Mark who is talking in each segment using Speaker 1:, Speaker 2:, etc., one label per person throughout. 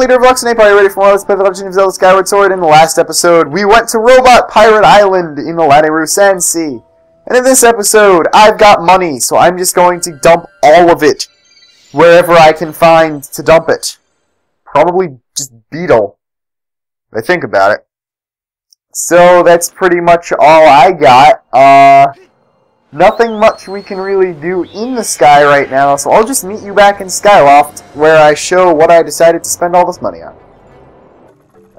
Speaker 1: LeaderofLuxinape. Are you ready for more? Let's play The Legend of Zelda Skyward Sword. In the last episode, we went to Robot Pirate Island in the Lanayru Sea. And in this episode, I've got money, so I'm just going to dump all of it wherever I can find to dump it. Probably just Beetle, if I think about it. So that's pretty much all I got. Nothing much we can really do in the sky right now, so I'll just meet you back in Skyloft, where I show what I decided to spend all this money on.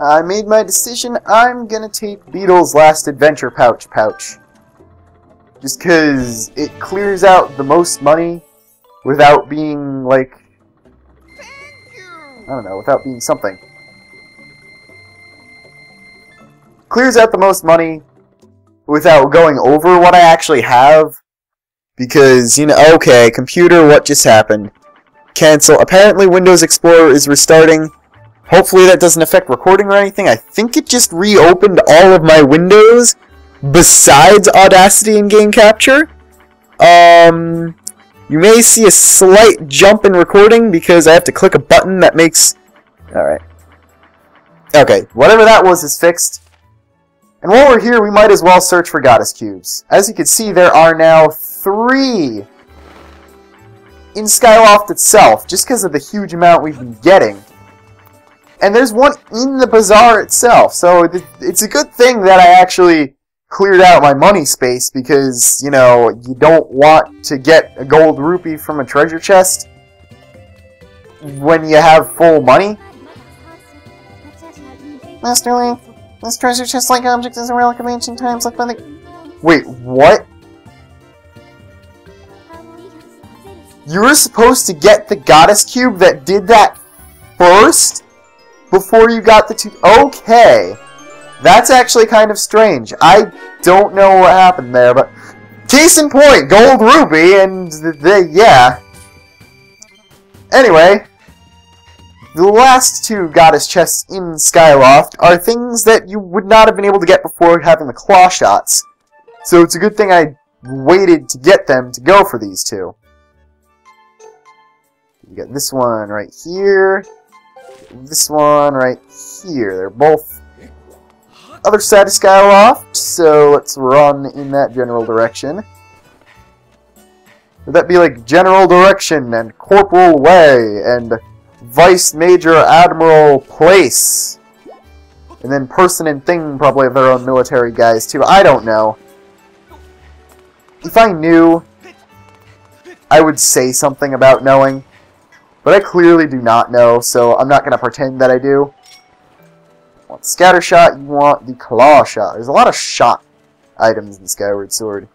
Speaker 1: I made my decision. I'm gonna take Beetle's Last Adventure pouch. Just because it clears out the most money without being, like, I don't know, without being something. Clears out the most money without going over what I actually have. Because, you know, okay, computer, what just happened? Cancel. Apparently Windows Explorer is restarting. Hopefully that doesn't affect recording or anything. I think it just reopened all of my windows besides Audacity and Game Capture. You may see a slight jump in recording because I have to click a button that makes... Alright. Okay, whatever that was is fixed. And while we're here, we might as well search for Goddess Cubes. As you can see, there are now 3 in Skyloft itself, just because of the huge amount we've been getting. And there's one in the bazaar itself, so it's a good thing that I actually cleared out my money space, because, you know, you don't want to get a gold rupee from a treasure chest when you have full money. Masterly. This treasure chest-like object is a relic of ancient times left by the... Wait, what? You were supposed to get the Goddess Cube that did that first? Before you got the 2... Okay. That's actually kind of strange. I don't know what happened there, but... Case in point, gold rupee, and... yeah. Anyway... The last 2 Goddess chests in Skyloft are things that you would not have been able to get before having the claw shots. So it's a good thing I waited to get them to go for these 2. You got this one right here. This one right here. They're both other side of Skyloft, so let's run in that general direction. Would that be like general direction and corporal way and... Vice Major Admiral Place. And then person and thing probably have their own military guys too. I don't know. If I knew, I would say something about knowing. But I clearly do not know, so I'm not going to pretend that I do. You want scatter shot, you want the claw shot. There's a lot of shot items in Skyward Sword.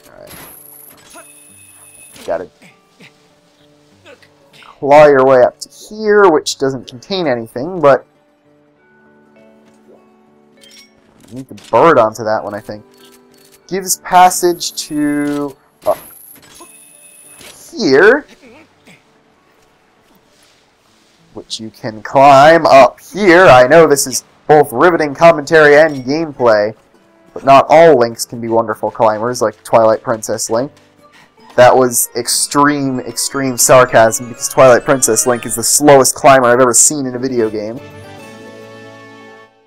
Speaker 1: Alright. Got it. Claw your way up to here, which doesn't contain anything, but you need the bird onto that one, I think. Gives passage to up here, which you can climb up here. I know this is both riveting commentary and gameplay, but not all Links can be wonderful climbers, like Twilight Princess Link. That was extreme sarcasm, because Twilight Princess Link is the slowest climber I've ever seen in a video game.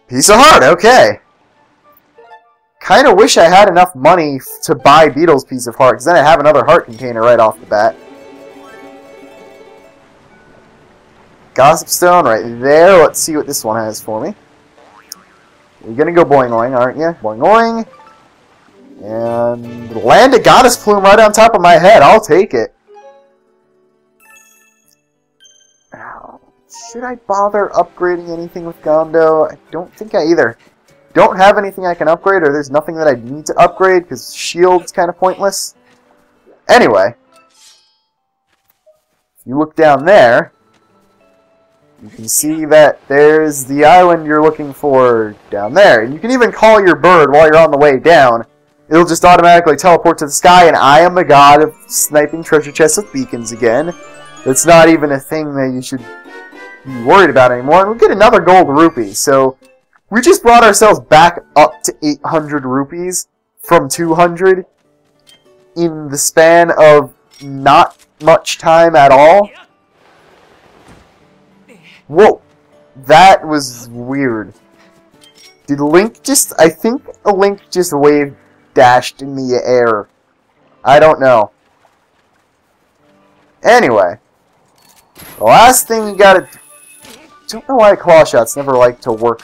Speaker 1: Piece of heart, okay. Kinda wish I had enough money to buy Beetle's piece of heart, because then I have another heart container right off the bat. Gossip Stone right there. Let's see what this one has for me. You're gonna go boing oing, aren't you? Boing oing. And land a Goddess Plume right on top of my head. I'll take it. Now, should I bother upgrading anything with Gondo? I don't think I either don't have anything I can upgrade, or there's nothing that I need to upgrade, because shield's kind of pointless. Anyway, if you look down there, you can see that there's the island you're looking for down there. And you can even call your bird while you're on the way down. It'll just automatically teleport to the sky, and I am the god of sniping treasure chests with beacons again. It's not even a thing that you should be worried about anymore. And we'll get another gold rupee, so we just brought ourselves back up to 800 rupees from 200 in the span of not much time at all. Whoa! That was weird. Did Link just... I think a Link just wave dashed in the air. I don't know. Anyway. The last thing you gotta... don't know why claw shots never like to work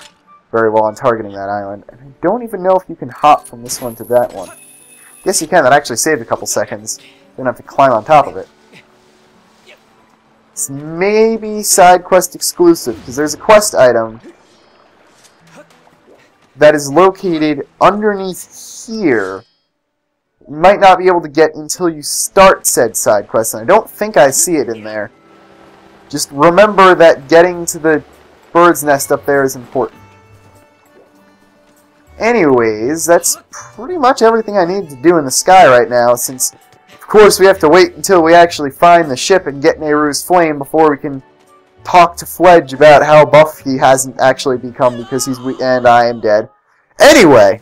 Speaker 1: very well on targeting that island. And I don't even know if you can hop from this one to that one. Yes, you can. That actually saved a couple seconds. Didn't have to climb on top of it. It's maybe side quest exclusive, because there's a quest item that is located underneath here. You might not be able to get until you start said side quest, and I don't think I see it in there. Just remember that getting to the bird's nest up there is important. Anyways, that's pretty much everything I need to do in the sky right now, since, of course, we have to wait until we actually find the ship and get Nehru's flame before we can talk to Fledge about how buff he hasn't actually become because he's weak and I am dead. Anyway,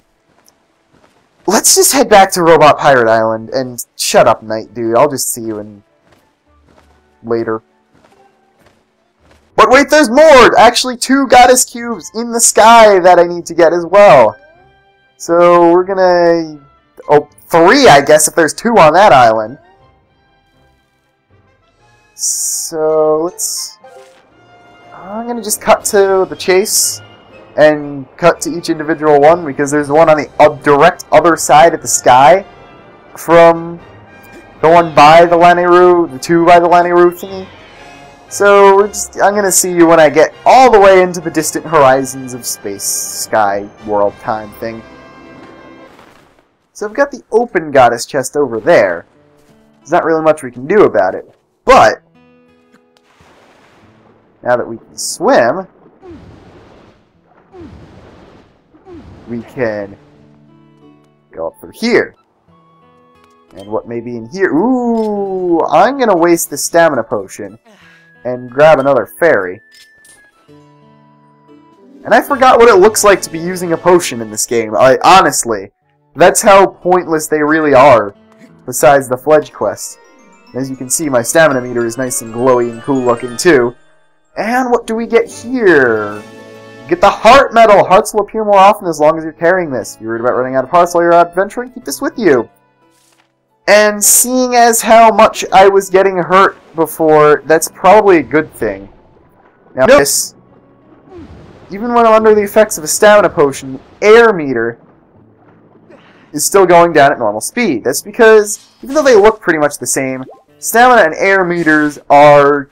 Speaker 1: let's just head back to Robot Pirate Island and shut up, Knight Dude. I'll just see you in later. But wait, there's more! Actually, 2 goddess cubes in the sky that I need to get as well. So we're gonna... oh, 3, I guess, if there's 2 on that island. So let's... I'm gonna just cut to the chase and cut to each individual one, because there's one on the direct other side of the sky from the one by the Lanayru, the 2 by the Lanayru thingy. So I'm gonna see you when I get all the way into the distant horizons of space, sky, world, time thing. So I've got the open goddess chest over there. There's not really much we can do about it, but now that we can swim, we can go up through here. And what may be in here? Ooh, I'm gonna waste the stamina potion and grab another fairy. And I forgot what it looks like to be using a potion in this game. Honestly, that's how pointless they really are, besides the Fledge quest. As you can see, my stamina meter is nice and glowy and cool looking too. And what do we get here? Get the heart medal! Hearts will appear more often as long as you're carrying this. If you're worried about running out of hearts while you're out adventuring, keep this with you. And seeing as how much I was getting hurt before, that's probably a good thing. Now this, even when I'm under the effects of a stamina potion, the air meter is still going down at normal speed. That's because, even though they look pretty much the same, stamina and air meters are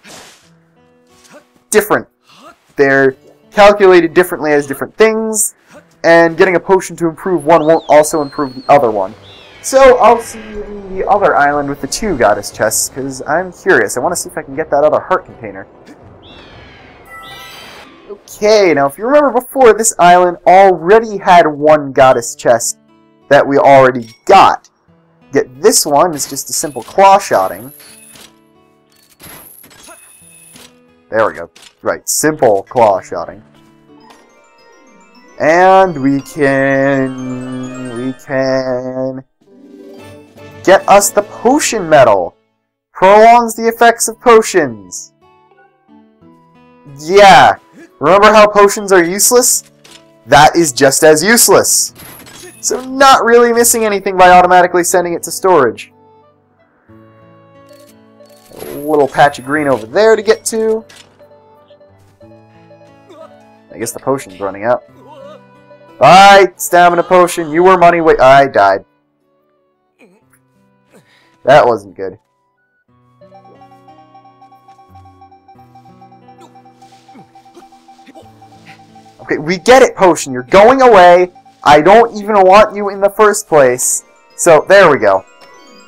Speaker 1: different. They're calculated differently as different things, and getting a potion to improve one won't also improve the other one. So, I'll see you in the other island with the 2 goddess chests, because I'm curious. I want to see if I can get that other heart container. Okay, now if you remember before, this island already had 1 goddess chest that we already got. Yet this one is just a simple claw-shotting. There we go. Right, simple claw-shotting. And we can get us the potion medal. Prolongs the effects of potions. Yeah. Remember how potions are useless? That is just as useless. So not really missing anything by automatically sending it to storage. A little patch of green over there to get to. I guess the potion's running out. Bye, stamina potion. You were money. Wait, I died. That wasn't good. Okay, we get it, potion. You're going away. I don't even want you in the first place. So, there we go.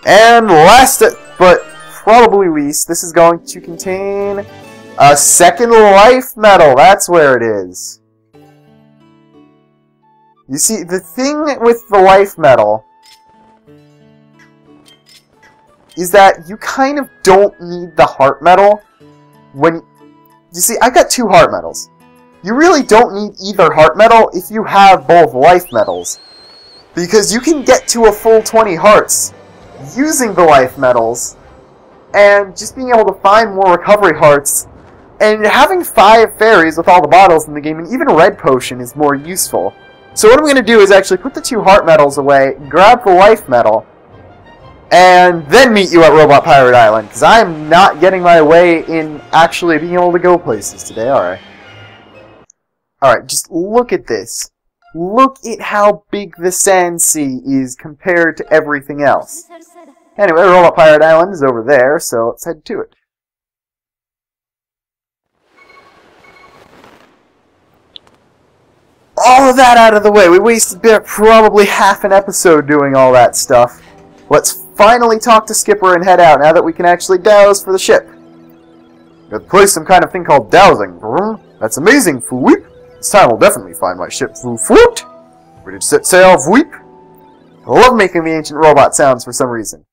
Speaker 1: And last but probably least, this is going to contain a second life medal. That's where it is. You see, the thing with the life medal is that you kind of don't need the heart medal when... You see, I got 2 heart medals. You really don't need either heart medal if you have both life medals. Because you can get to a full 20 hearts using the life medals, and just being able to find more recovery hearts And having 5 fairies with all the bottles in the game, and even a red potion, is more useful. So what I'm going to do is actually put the 2 heart medals away, grab the life medal, and then meet you at Robot Pirate Island, because I am not getting my way in actually being able to go places today, alright. Alright, just look at this. Look at how big the Sand Sea is compared to everything else. Anyway, Robot Pirate Island is over there, so let's head to it. All of that out of the way. We wasted probably half an episode doing all that stuff. Let's finally talk to Skipper and head out now that we can actually douse for the ship. Gotta play some kind of thing called dowsing. That's amazing, Foo-weep. This time I'll definitely find my ship, Foo-floot. Ready to set sail, Foo-weep. I love making the ancient robot sounds for some reason.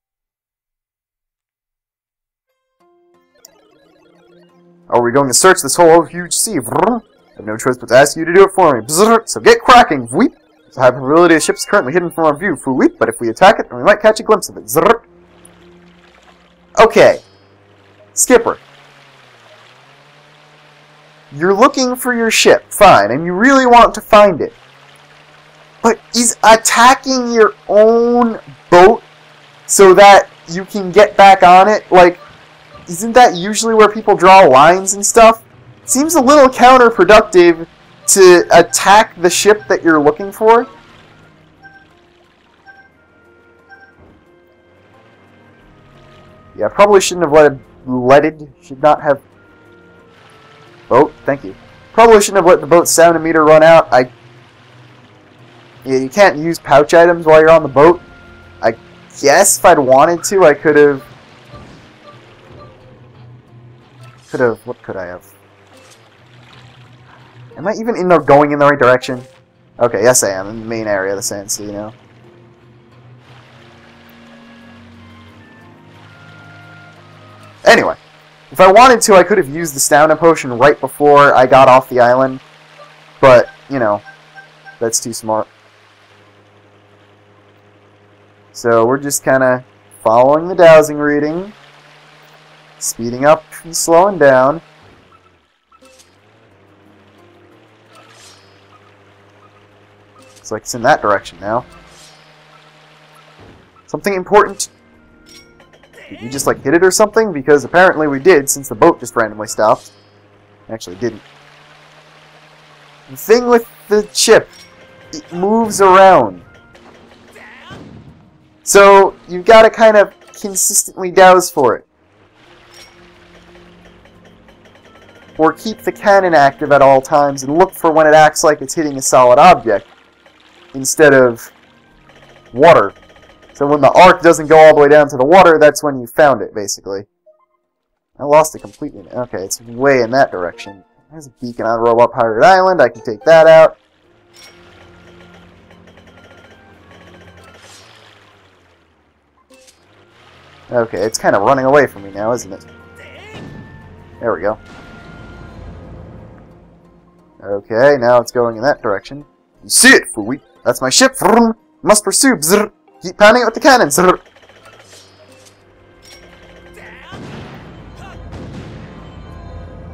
Speaker 1: Are we going to search this whole huge sea? I have no choice but to ask you to do it for me. So get cracking, Foo-weep. There's a high probability the ship is currently hidden from our view, Foo-weep, but if we attack it, then we might catch a glimpse of it. Okay. Skipper. You're looking for your ship, fine, and you really want to find it. But is attacking your own boat so that you can get back on it, like, isn't that usually where people draw lines and stuff? Seems a little counterproductive to attack the ship that you're looking for. Yeah, probably shouldn't have should not have... Boat, thank you. Probably shouldn't have let the boat's sound meter run out. Yeah, you can't use pouch items while you're on the boat. I guess if I'd wanted to, I could have... What could I have? Am I even going in the right direction? Okay, yes I am, in the main area of the Sand Sea, you know. Anyway, if I wanted to, I could have used the stamina potion right before I got off the island. But, you know, that's too smart. So we're just kind of following the dowsing reading. Speeding up and slowing down. Looks like it's in that direction now. Something important. Did you just like hit it or something? Because apparently we did, since the boat just randomly stopped. Actually didn't. The thing with the ship, it moves around. So you've got to kind of consistently douse for it. Or keep the cannon active at all times and look for when it acts like it's hitting a solid object instead of water. So when the arc doesn't go all the way down to the water, that's when you found it, basically. I lost it completely. Okay, it's way in that direction. There's a beacon on Robot Pirate Island. I can take that out. Okay, it's kind of running away from me now, isn't it? There we go. Okay, now it's going in that direction. You see it, Foo-weep. That's my ship. Must pursue. Bzz. Keep pounding it with the cannon. Bzz.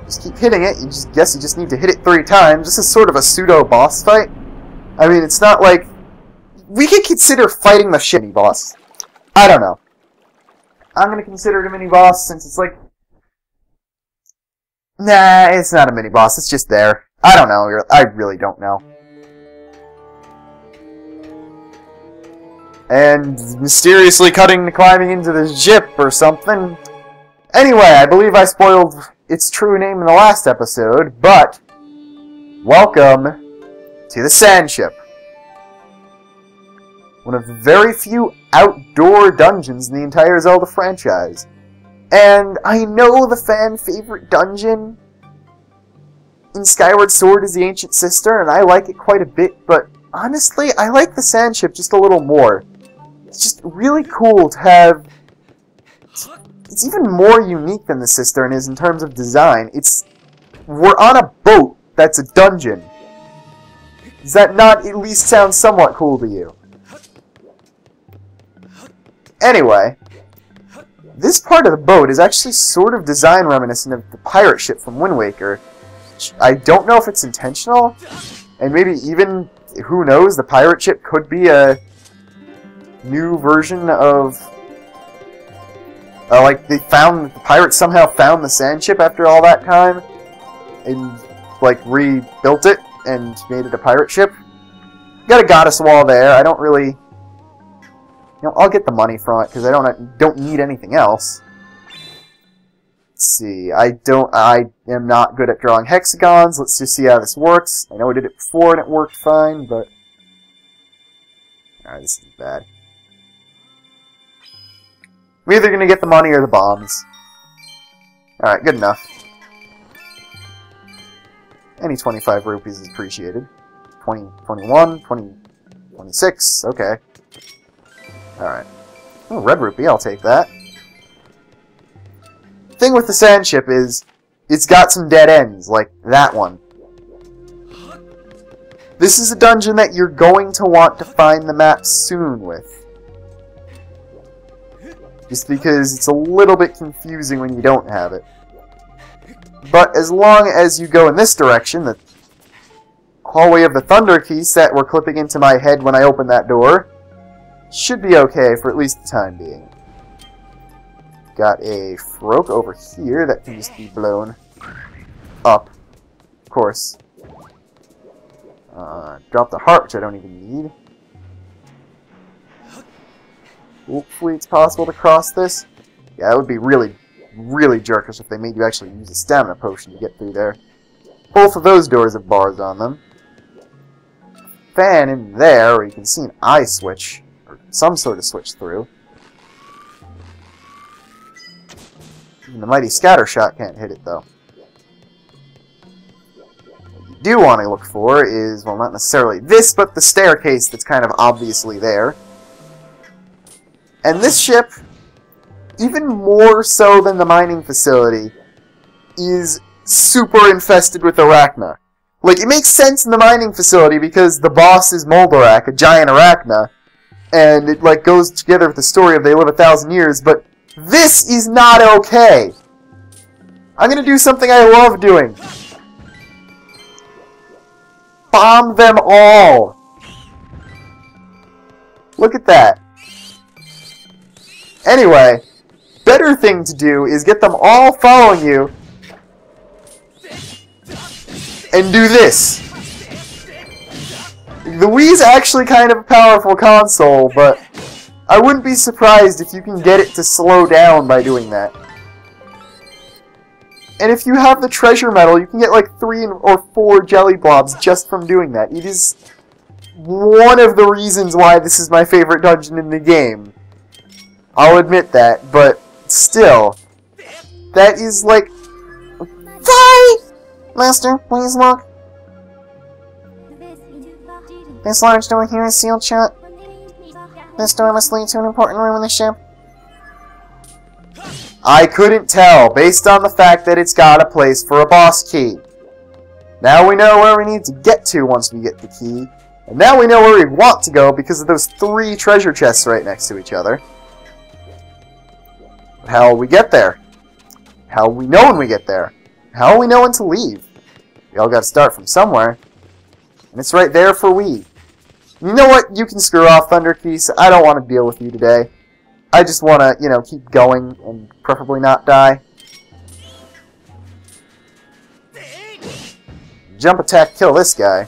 Speaker 1: Just keep hitting it. You just need to hit it 3 times. This is sort of a pseudo boss fight. I mean, it's not like we could consider fighting the shitty boss. I don't know. I'm gonna consider it a mini boss since it's like, nah, it's not a mini boss. It's just there. I don't know. I really don't know. And mysteriously climbing into the ship or something. Anyway, I believe I spoiled its true name in the last episode, but welcome to the Sand Ship. One of the very few outdoor dungeons in the entire Zelda franchise. And I know the fan-favorite dungeon in Skyward Sword is the Ancient Sister, and I like it quite a bit, but honestly, I like the Sand Ship just a little more. It's just really cool to have... It's even more unique than the Cistern is in terms of design. We're on a boat that's a dungeon. Does that not at least sound somewhat cool to you? Anyway, This part of the boat is actually sort of design reminiscent of the pirate ship from Wind Waker. I don't know if it's intentional, and maybe even, who knows, the pirate ship could be a new version of... like, the pirates somehow found the sand ship after all that time, and, like, rebuilt it and made it a pirate ship. Got a goddess wall there. I don't really... You know, I'll get the money from it, because I don't need anything else. Let's see, I am not good at drawing hexagons. Let's just see how this works. I know I did it before and it worked fine, but... Alright, this is bad. We're either going to get the money or the bombs. Alright, good enough. Any 25 rupees is appreciated. 20, 21, 20, 26, okay. Alright. Oh, red rupee, I'll take that. The thing with the sand ship is, it's got some dead ends, like that one. This is a dungeon that you're going to want to find the map soon with. Just because it's a little bit confusing when you don't have it. But as long as you go in this direction, the hallway of the Thunder Keys that were clipping into my head when I opened that door, should be okay for at least the time being. Got a Froke over here that can just be blown up. Of course. Drop the heart, which I don't even need. Hopefully it's possible to cross this. Yeah, it would be really, really jerkish if they made you actually use a stamina potion to get through there. Both of those doors have bars on them. Fan in there, where you can see an eye switch, or some sort of switch through. Even the mighty scatter shot can't hit it, though. What you do want to look for is, well, not necessarily this, but the staircase that's kind of obviously there. And this ship, even more so than the mining facility, is super infested with arachna. Like, it makes sense in the mining facility because the boss is Moldorak, a giant arachna, and it, like, goes together with the story of they live 1,000 years, but this is not okay! I'm gonna do something I love doing. Bomb them all! Look at that. Anyway, better thing to do is get them all following you and do this. The Wii's actually kind of a powerful console, but I wouldn't be surprised if you can get it to slow down by doing that. And if you have the treasure medal, you can get like 3 or 4 jelly blobs just from doing that. It is one of the reasons why this is my favorite dungeon in the game. I'll admit that, but still, that is like... Sorry! Master, please look. This large door here is sealed shut. This door must lead to an important room in the ship. I couldn't tell, based on the fact that it's got a place for a boss key. Now we know where we need to get to once we get the key. And now we know where we want to go because of those 3 treasure chests right next to each other. How will we get there? How will we know when we get there? How will we know when to leave? We all gotta start from somewhere. And it's right there for Wii. You know what? You can screw off, Thunder Keys. I don't want to deal with you today. I just want to, you know, keep going and preferably not die. Jump attack, kill this guy.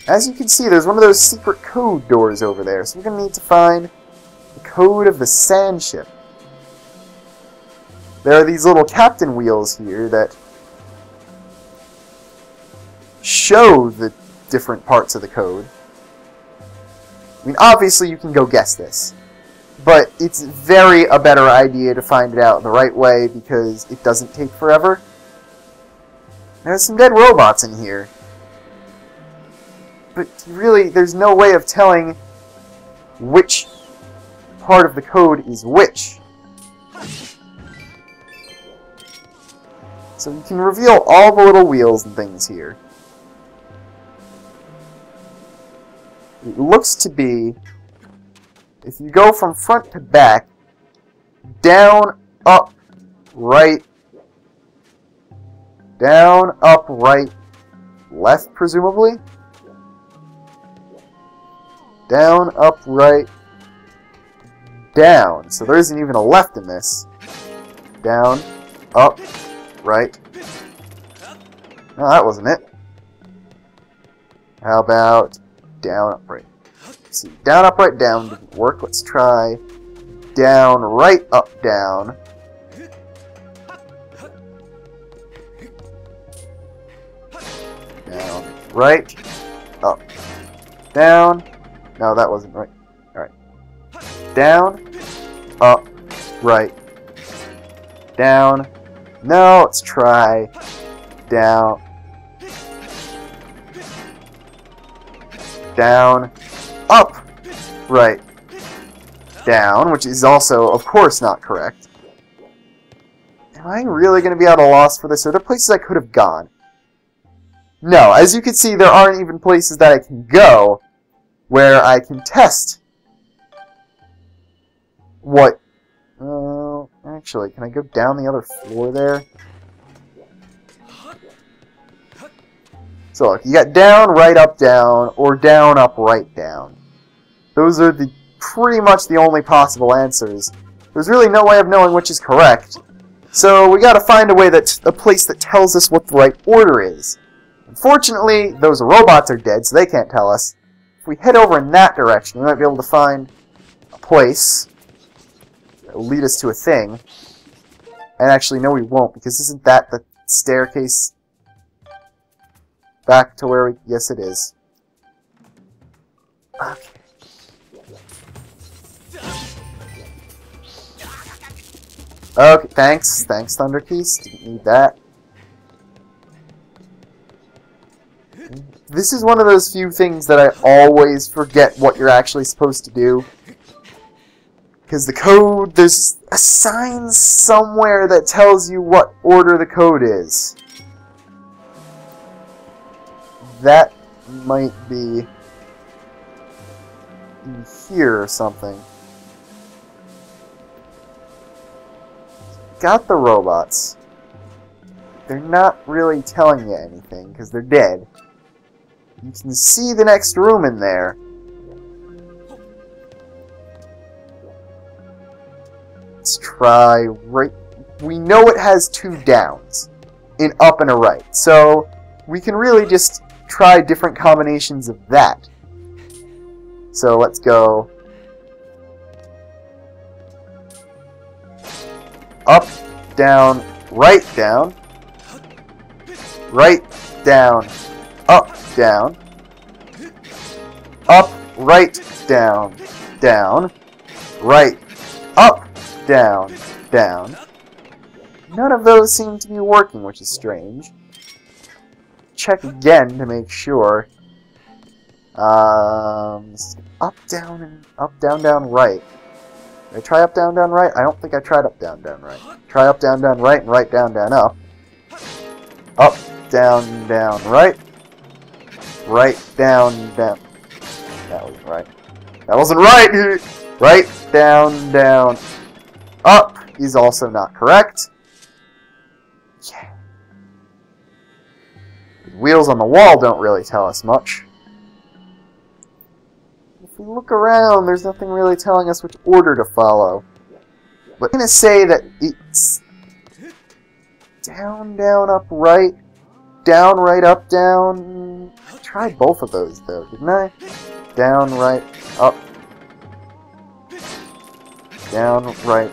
Speaker 1: As you can see, there's one of those secret code doors over there, so we're going to need to find the code of the sand ship. There are these little captain wheels here that show the different parts of the code. I mean, obviously you can go guess this, but it's very a better idea to find it out the right way because it doesn't take forever. There's some dead robots in here, but really there's no way of telling which part of the code is which. So you can reveal all the little wheels and things here. It looks to be if you go from front to back, down, up, right, down, up, right, left, presumably? Down, up, right, down. So there isn't even a left in this. Down, up, right. No, that wasn't it. How about down, up, right? Let's see, down, up, right, down didn't work. Let's try down, right, up, down. Down, right, up, down. No, that wasn't right. Alright. Down, up, right, down. No, let's try down, down, up, right, down, which is also, of course, not correct. Am I really going to be at a loss for this? Are there places I could have gone? No, as you can see, there aren't even places that I can go where I can test what... actually, can I go down the other floor there? So look, you got down, right, up, down, or down, up, right, down. Those are pretty much the only possible answers. There's really no way of knowing which is correct. So we gotta find a place that tells us what the right order is. Unfortunately, those robots are dead, so they can't tell us. If we head over in that direction, we might be able to find a place that will lead us to a thing. And actually, no, we won't, because isn't that the staircase back to where we... Yes, it is. Okay. Okay, thanks. Thanks, Thunderkeys. Didn't need that. This is one of those few things that I always forget what you're actually supposed to do. Because the code, there's a sign somewhere that tells you what order the code is. That might be in here or something. Got the robots. They're not really telling you anything because they're dead. You can see the next room in there. Let's try right... We know it has 2 downs. An up and a right. So we can really just try different combinations of that. So let's go... Up, down, right, down. Right, down, up, down. Up, right, down, down. Right, up, down, down. None of those seem to be working, which is strange. Check again to make sure. Up, down, and up, down, down, right. Did I try up, down, down, right? I don't think I tried up, down, down, right. Try up, down, down, right, and right, down, down, up. Up, down, down, right. Right, down, down. That wasn't right. That wasn't right! Right, down, down, up is also not correct. Yeah. The wheels on the wall don't really tell us much. If we look around, there's nothing really telling us which order to follow. But I'm going to say that it's down, down, up, right, down, right, up, down. I tried both of those, though, didn't I? Down, right, up. Down, right.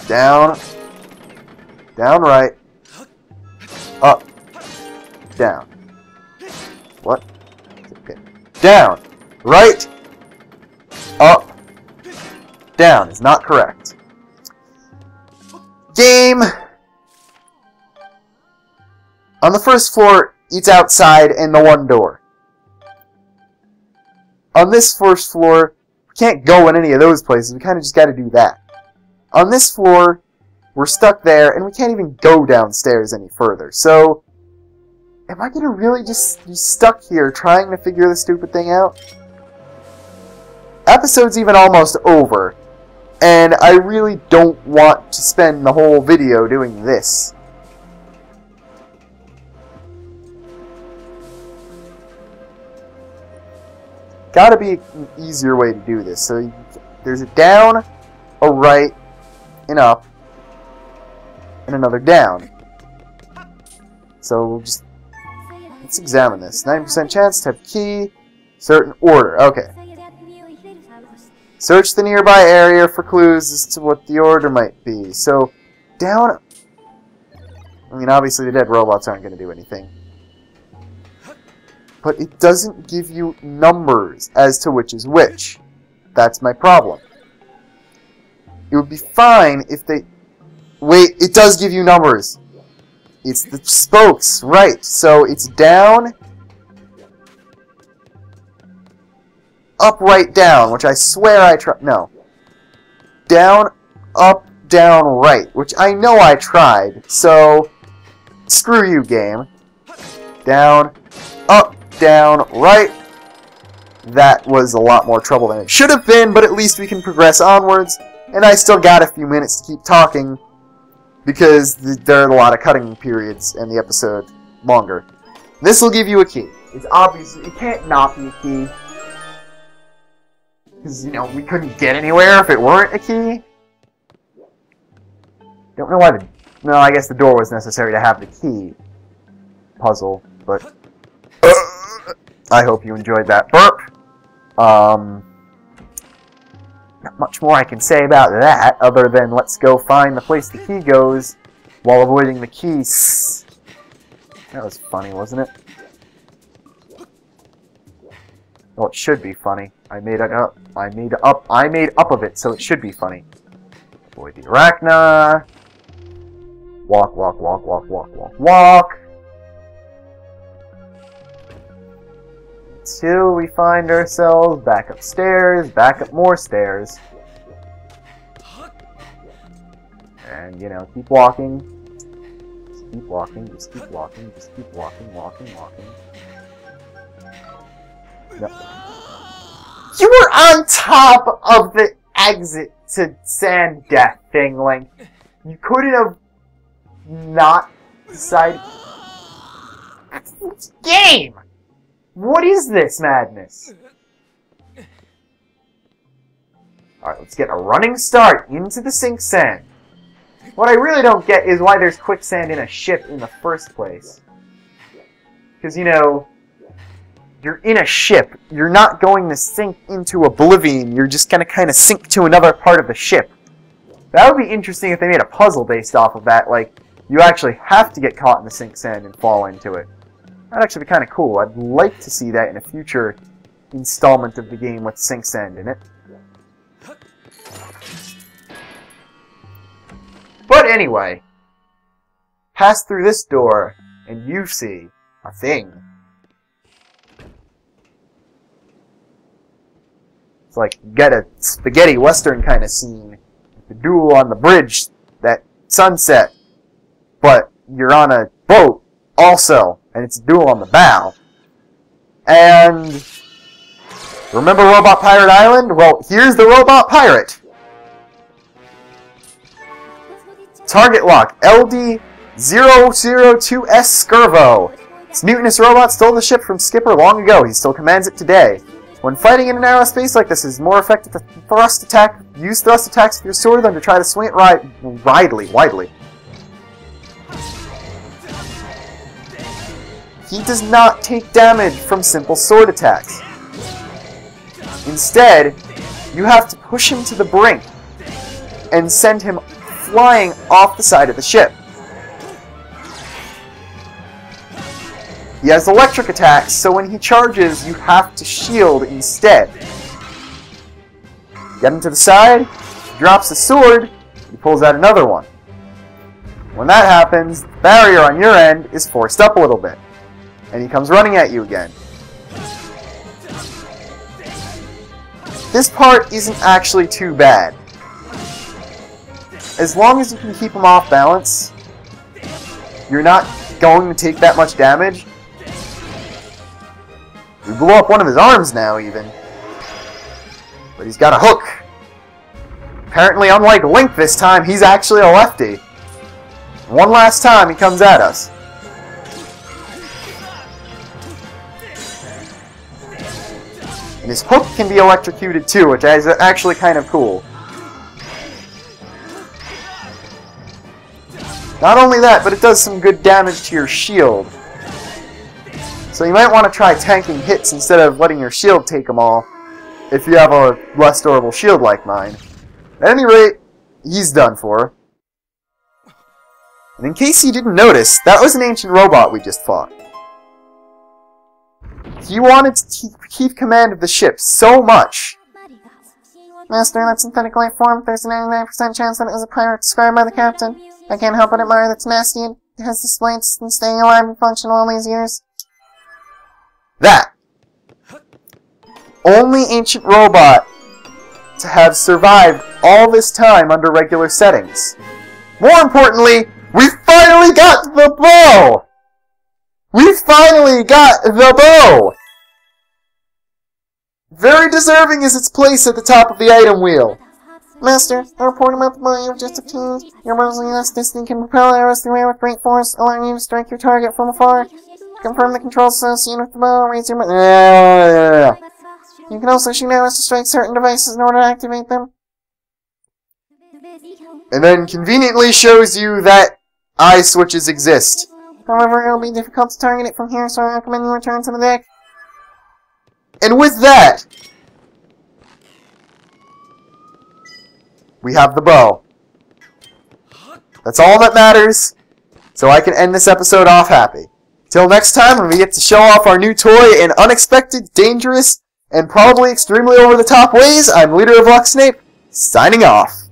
Speaker 1: Down. Down, right. Up. Down. What? Okay. Down. Right. Up. Down is not correct. Game. On the first floor, it's outside and the one door. On this first floor, we can't go in any of those places. We kind of just got to do that. On this floor, we're stuck there, and we can't even go downstairs any further. So, am I going to really just be stuck here trying to figure this stupid thing out? episode's even almost over, and I really don't want to spend the whole video doing this. Gotta be an easier way to do this. So there's a down, a right, an up, and another down. So we'll just let's examine this. 90% chance to have key, certain order. Okay. Search the nearby area for clues as to what the order might be. So down. I mean, obviously the dead robots aren't going to do anything. But it doesn't give you numbers as to which is which. That's my problem. It would be fine if they... Wait, it does give you numbers. It's the spokes, right. So it's down, up, right, down, which I swear I tried. No. Down, up, down, right, which I know I tried. So, screw you, game. Down, up, down, right. That was a lot more trouble than it should have been, but at least we can progress onwards. And I still got a few minutes to keep talking, because there are a lot of cutting periods and the episode longer. This will give you a key. It's obvious, it can't not be a key. Because, you know, we couldn't get anywhere if it weren't a key. Don't know why the... No, I guess the door was necessary to have the key puzzle, but... I hope you enjoyed that burp. Not much more I can say about that, other than let's go find the place the key goes while avoiding the keys. That was funny, wasn't it? Well, it should be funny. I made up of it, so it should be funny. Avoid the arachna. Walk, walk, walk, walk, walk, walk, walk. Until we find ourselves back upstairs, back up more stairs. And, you know, keep walking. Just keep walking, just keep walking, just keep walking, walking. No. You were on top of the exit to sand death thing, Link. You couldn't have not decided... It's game! What is this madness? Alright, let's get a running start into the sink sand. What I really don't get is why there's quicksand in a ship in the first place. Because, you know, you're in a ship. You're not going to sink into oblivion. You're just going to kind of sink to another part of the ship. That would be interesting if they made a puzzle based off of that. Like, you actually have to get caught in the sink sand and fall into it. That'd actually be kind of cool. I'd like to see that in a future installment of the game with sink sand in it. But anyway, pass through this door, and you see a thing. It's like you get a spaghetti western kind of scene. The duel on the bridge, that sunset. But you're on a boat also, and it's a duel on the bow. And remember Robot Pirate Island? Well, here's the Robot Pirate. Target lock, LD-002S Skirvo. This mutinous robot stole the ship from Skipper long ago. He still commands it today. When fighting in a narrow space like this, it is more effective to thrust attack. Use thrust attacks with your sword than to try to swing it widely. He does not take damage from simple sword attacks. Instead, you have to push him to the brink and send him flying off the side of the ship. He has electric attacks, so when he charges, you have to shield instead. Get him to the side, he drops the sword, he pulls out another one. When that happens, the barrier on your end is forced up a little bit, and he comes running at you again. This part isn't actually too bad. As long as you can keep him off balance, you're not going to take that much damage. We blew up one of his arms now, even. But he's got a hook. Apparently, unlike Link this time, he's actually a lefty. One last time, he comes at us. And his hook can be electrocuted too, which is actually kind of cool. Not only that, but it does some good damage to your shield. So you might want to try tanking hits instead of letting your shield take them all, if you have a less durable shield like mine. At any rate, he's done for. And in case you didn't notice, that was an ancient robot we just fought. He wanted to keep command of the ship so much.
Speaker 2: Master, that synthetic life form, there's a 99% chance that it was a pirate described by the captain. I can't help but admire that tenacity it has displayed in staying alive and functional all these years.
Speaker 1: That. Only ancient robot to have survived all this time under regular settings. More importantly, we finally got the bow! We finally got the bow! Very deserving is its place at the top of the item wheel.
Speaker 2: Master, I report about the bow you've just obtained. Your bow's elasticity can propel arrows through air with great force, allowing you to strike your target from afar. Confirm the controls associated with the bow, raise your... You can also shoot arrows to strike certain devices in order to activate them.
Speaker 1: And then conveniently shows you that eye switches exist.
Speaker 2: However, it will be difficult to target it from here, so I recommend you return to the deck.
Speaker 1: And with that, we have the bow. That's all that matters, so I can end this episode off happy. Till next time, when we get to show off our new toy in unexpected, dangerous, and probably extremely over-the-top ways, I'm LeaderofLuxinape, signing off.